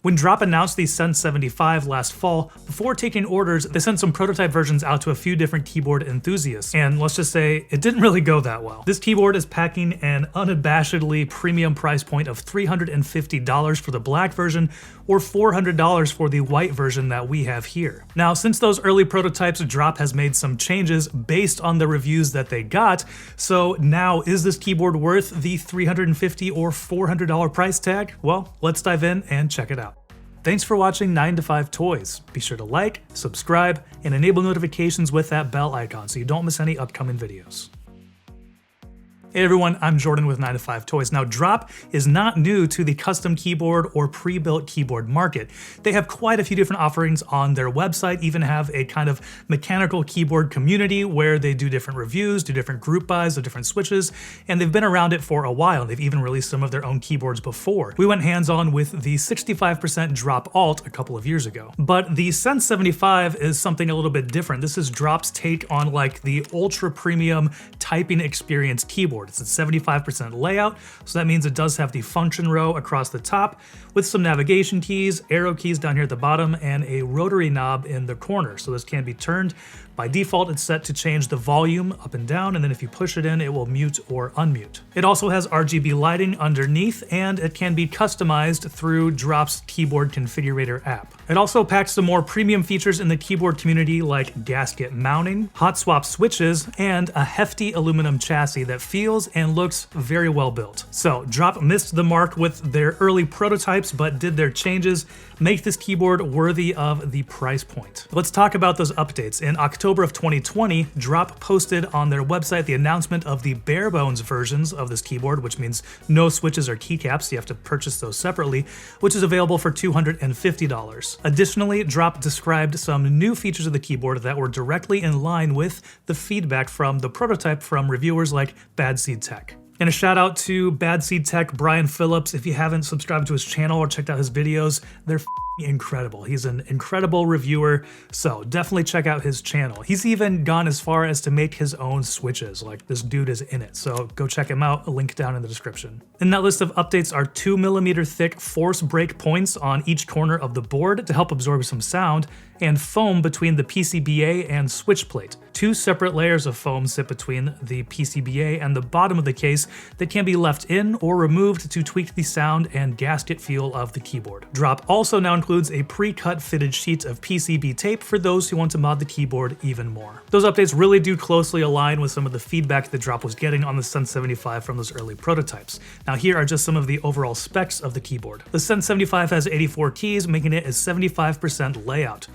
When Drop announced the Sense75 last fall, before taking orders, they sent some prototype versions out to a few different keyboard enthusiasts, and let's just say it didn't really go that well. This keyboard is packing an unabashedly premium price point of $350 for the black version, or $400 for the white version that we have here. Now, since those early prototypes, Drop has made some changes based on the reviews that they got, so now is this keyboard worth the $350 or $400 price tag? Well, let's dive in and check it out. Thanks for watching 9 to 5 Toys. Be sure to like, subscribe, and enable notifications with that bell icon so you don't miss any upcoming videos. Hey everyone, I'm Jordan with 9 to 5 Toys. Now, Drop is not new to the custom keyboard or pre-built keyboard market. They have quite a few different offerings on their website, even have a kind of mechanical keyboard community where they do different reviews, do different group buys of different switches, and they've been around it for a while. They've even released some of their own keyboards before. We went hands-on with the 65% Drop Alt a couple of years ago. But the Sense75 is something a little bit different. This is Drop's take on like the ultra premium typing experience keyboard. It's a 75% layout, so that means it does have the function row across the top with some navigation keys, arrow keys down here at the bottom, and a rotary knob in the corner. So this can be turned. By default, it's set to change the volume up and down, and then if you push it in, it will mute or unmute. It also has RGB lighting underneath, and it can be customized through Drop's keyboard configurator app. It also packs some more premium features in the keyboard community like gasket mounting, hot swap switches, and a hefty aluminum chassis that feels and looks very well built. So Drop missed the mark with their early prototypes, but did their changes make this keyboard worthy of the price point. Let's talk about those updates. In October of 2020, Drop posted on their website the announcement of the bare bones versions of this keyboard, which means no switches or keycaps, so you have to purchase those separately, which is available for $250. Additionally, Drop described some new features of the keyboard that were directly in line with the feedback from the prototype from reviewers like Bad Seed Tech. And a shout out to Bad Seed Tech, Brian Phillips. If you haven't subscribed to his channel or checked out his videos, they're incredible. He's an incredible reviewer, so definitely check out his channel. He's even gone as far as to make his own switches, like this dude is in it, so go check him out, a link down in the description. In that list of updates are 2mm thick force break points on each corner of the board to help absorb some sound, and foam between the PCBA and switch plate. 2 separate layers of foam sit between the PCBA and the bottom of the case that can be left in or removed to tweak the sound and gasket feel of the keyboard. Drop also now includes a pre-cut fitted sheet of PCB tape for those who want to mod the keyboard even more. Those updates really do closely align with some of the feedback that Drop was getting on the Sense75 from those early prototypes. Now here are just some of the overall specs of the keyboard. The Sense75 has 84 keys, making it a 75% layout.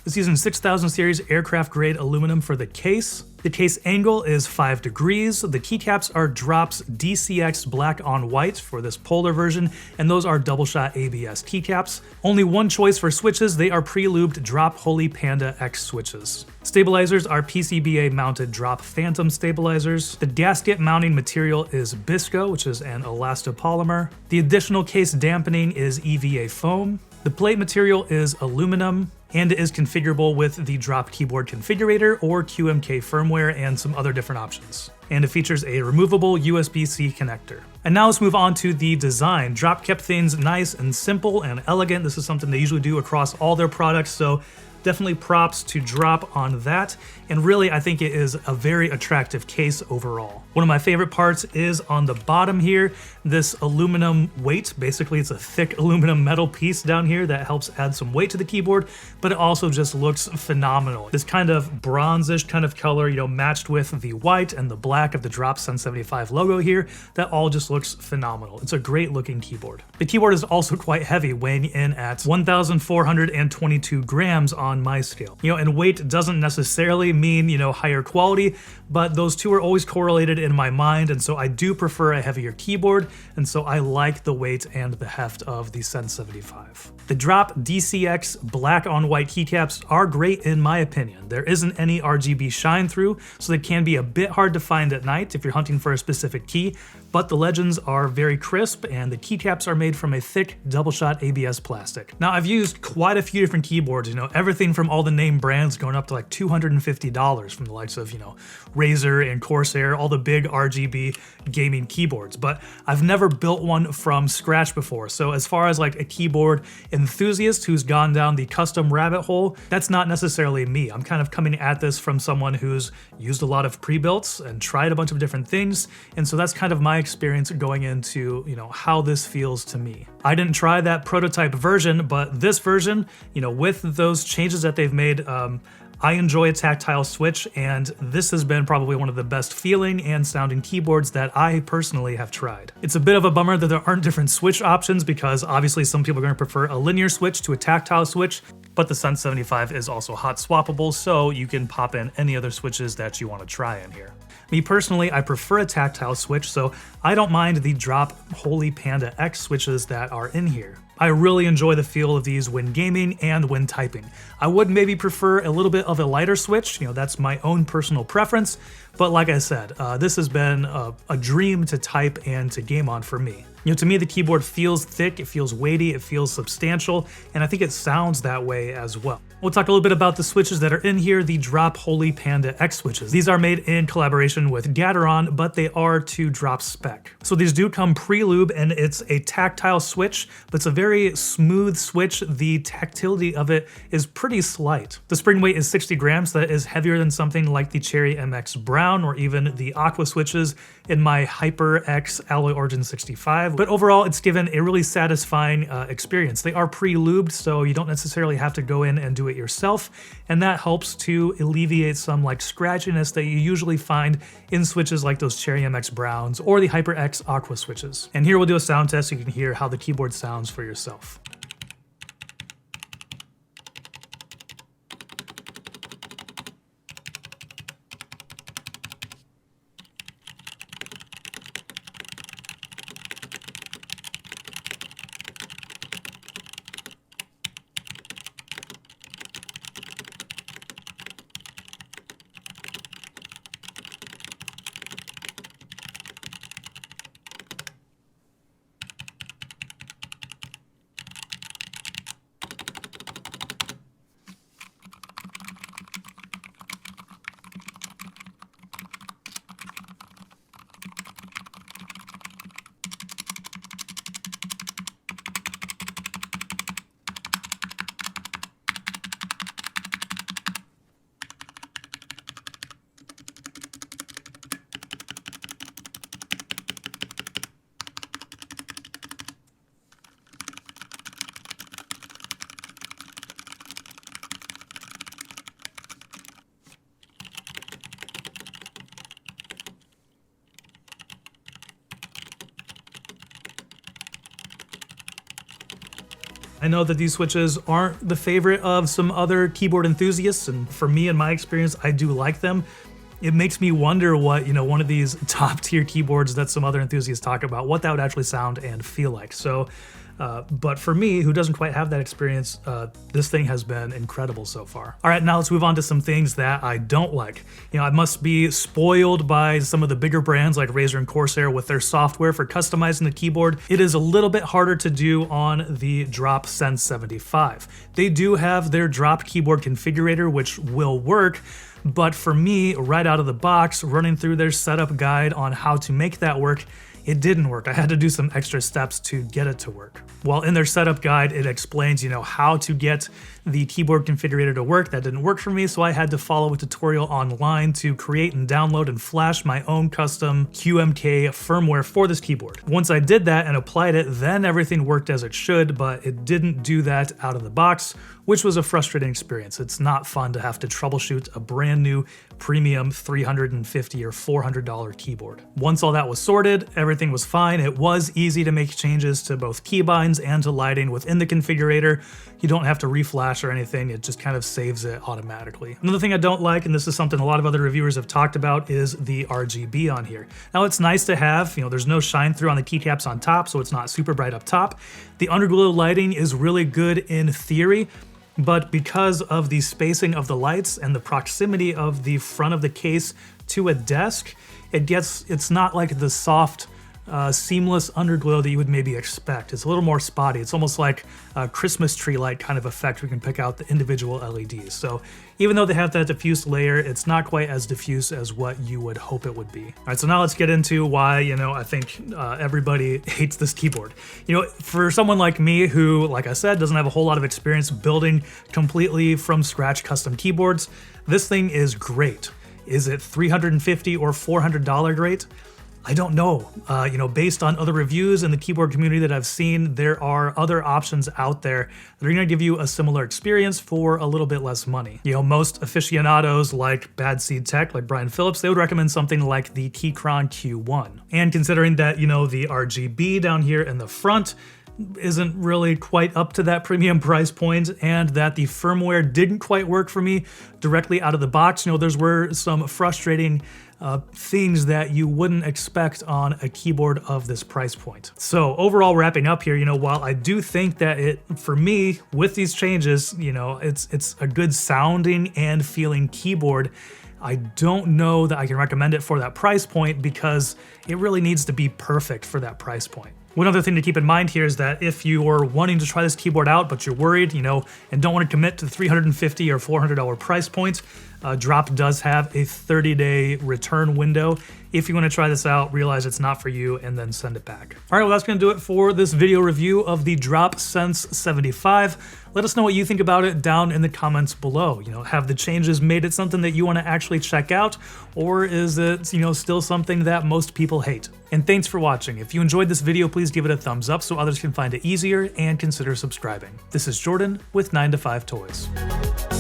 It's using 6000 series aircraft grade aluminum for the case. The case angle is 5 degrees. The keycaps are Drop's DCX black on white for this polar version, and those are double shot ABS keycaps. Only one choice for switches. They are pre-lubed Drop Holy Panda X switches. Stabilizers are PCBA mounted Drop Phantom stabilizers. The gasket mounting material is Bisco, which is an elastopolymer. The additional case dampening is EVA foam. The plate material is aluminum, and it is configurable with the Drop keyboard configurator or QMK firmware and some other different options. And it features a removable USB-C connector. And now let's move on to the design. Drop kept things nice and simple and elegant. This is something they usually do across all their products, so definitely props to Drop on that. And really, I think it is a very attractive case overall. One of my favorite parts is on the bottom here, this aluminum weight. Basically, it's a thick aluminum metal piece down here that helps add some weight to the keyboard, but it also just looks phenomenal. This kind of bronzish kind of color, you know, matched with the white and the black of the Drop Sense75 logo here, that all just looks phenomenal. It's a great looking keyboard. The keyboard is also quite heavy, weighing in at 1,422 grams on my scale. You know, and weight doesn't necessarily mean, you know, higher quality, but those two are always correlated in my mind, and so I do prefer a heavier keyboard, and so I like the weight and the heft of the Sense75. The Drop DCX black on white keycaps are great in my opinion. There isn't any RGB shine through, so they can be a bit hard to find at night if you're hunting for a specific key, but the legends are very crisp and the keycaps are made from a thick double-shot ABS plastic. Now, I've used quite a few different keyboards, everything from all the name brands going up to like $250 from the likes of, Razer and Corsair, all the big RGB gaming keyboards, but I've never built one from scratch before. So as far as like a keyboard enthusiast who's gone down the custom rabbit hole, that's not necessarily me. I'm kind of coming at this from someone who's used a lot of pre-builts and tried a bunch of different things. And so that's kind of my experience going into, how this feels to me. I didn't try that prototype version, but this version, with those changes that they've made, I enjoy a tactile switch, and this has been probably one of the best feeling and sounding keyboards that I personally have tried. It's a bit of a bummer that there aren't different switch options because obviously some people are going to prefer a linear switch to a tactile switch, but the Sense75 is also hot swappable, so you can pop in any other switches that you want to try in here. Me personally, I prefer a tactile switch, so I don't mind the Drop Holy Panda X switches that are in here. I really enjoy the feel of these when gaming and when typing. I would maybe prefer a little bit of a lighter switch, that's my own personal preference, but like I said, this has been a dream to type and to game on for me. To me, the keyboard feels thick, it feels weighty, it feels substantial, and I think it sounds that way as well. We'll talk a little bit about the switches that are in here, the Drop Holy Panda X switches. These are made in collaboration with Gateron, but they are to drop spec. So these do come pre-lube, and it's a tactile switch, but it's a very smooth switch. The tactility of it is pretty slight. The spring weight is 60 grams, that is heavier than something like the Cherry MX Brown or even the Aqua switches in my HyperX Alloy Origin 65. But overall, it's given a really satisfying experience. They are pre-lubed, so you don't necessarily have to go in and do it yourself, and that helps to alleviate some like scratchiness that you usually find in switches like those Cherry MX Browns or the HyperX Aqua switches. And here we'll do a sound test so you can hear how the keyboard sounds for yourself. I know that these switches aren't the favorite of some other keyboard enthusiasts, and for me, in my experience, I do like them. It makes me wonder what, one of these top tier keyboards that some other enthusiasts talk about, what that would actually sound and feel like. So, but for me, who doesn't quite have that experience, this thing has been incredible so far. All right, now let's move on to some things that I don't like. I must be spoiled by some of the bigger brands like Razer and Corsair with their software for customizing the keyboard. It is a little bit harder to do on the Drop Sense75. They do have their Drop keyboard configurator, which will work, but for me, right out of the box, running through their setup guide on how to make that work, it didn't work. I had to do some extra steps to get it to work. Well, in their setup guide, it explains, how to get the keyboard configurator to work. That didn't work for me, so I had to follow a tutorial online to create and download and flash my own custom QMK firmware for this keyboard. Once I did that and applied it, then everything worked as it should, but it didn't do that out of the box, which was a frustrating experience. It's not fun to have to troubleshoot a brand new premium $350 or $400 keyboard. Once all that was sorted, everything was fine. It was easy to make changes to both keybinds and to lighting within the configurator. You don't have to reflash or anything, it just kind of saves it automatically. Another thing I don't like, and this is something a lot of other reviewers have talked about, is the RGB on here. Now it's nice to have, there's no shine through on the keycaps on top, so it's not super bright up top. The underglow lighting is really good in theory, but because of the spacing of the lights and the proximity of the front of the case to a desk, it's not like the soft seamless underglow that you would maybe expect. It's a little more spotty. It's almost like a Christmas tree light kind of effect. We can pick out the individual LEDs. So even though they have that diffused layer, it's not quite as diffuse as what you would hope it would be. All right, so now let's get into why, I think everybody hates this keyboard. For someone like me who, like I said, doesn't have a whole lot of experience building completely from scratch custom keyboards, this thing is great. Is it $350 or $400 great? I don't know. Based on other reviews in the keyboard community that I've seen, there are other options out there that are going to give you a similar experience for a little bit less money. Most aficionados like Bad Seed Tech, like Brian Phillips, they would recommend something like the Keychron Q1. And considering that, the RGB down here in the front isn't really quite up to that premium price point, and that the firmware didn't quite work for me directly out of the box. There were some frustrating things that you wouldn't expect on a keyboard of this price point. So overall, wrapping up here, while I do think that for me, with these changes, it's a good sounding and feeling keyboard, I don't know that I can recommend it for that price point because it really needs to be perfect for that price point. One other thing to keep in mind here is that if you're wanting to try this keyboard out, but you're worried, and don't want to commit to the $350 or $400 price point, Drop does have a 30-day return window. If you want to try this out, realize it's not for you, and then send it back. All right, well, that's going to do it for this video review of the Drop Sense75. Let us know what you think about it down in the comments below. Have the changes made it something that you want to actually check out, or is it, still something that most people hate? And thanks for watching. If you enjoyed this video, please give it a thumbs up so others can find it easier and consider subscribing. This is Jordan with 9to5 Toys.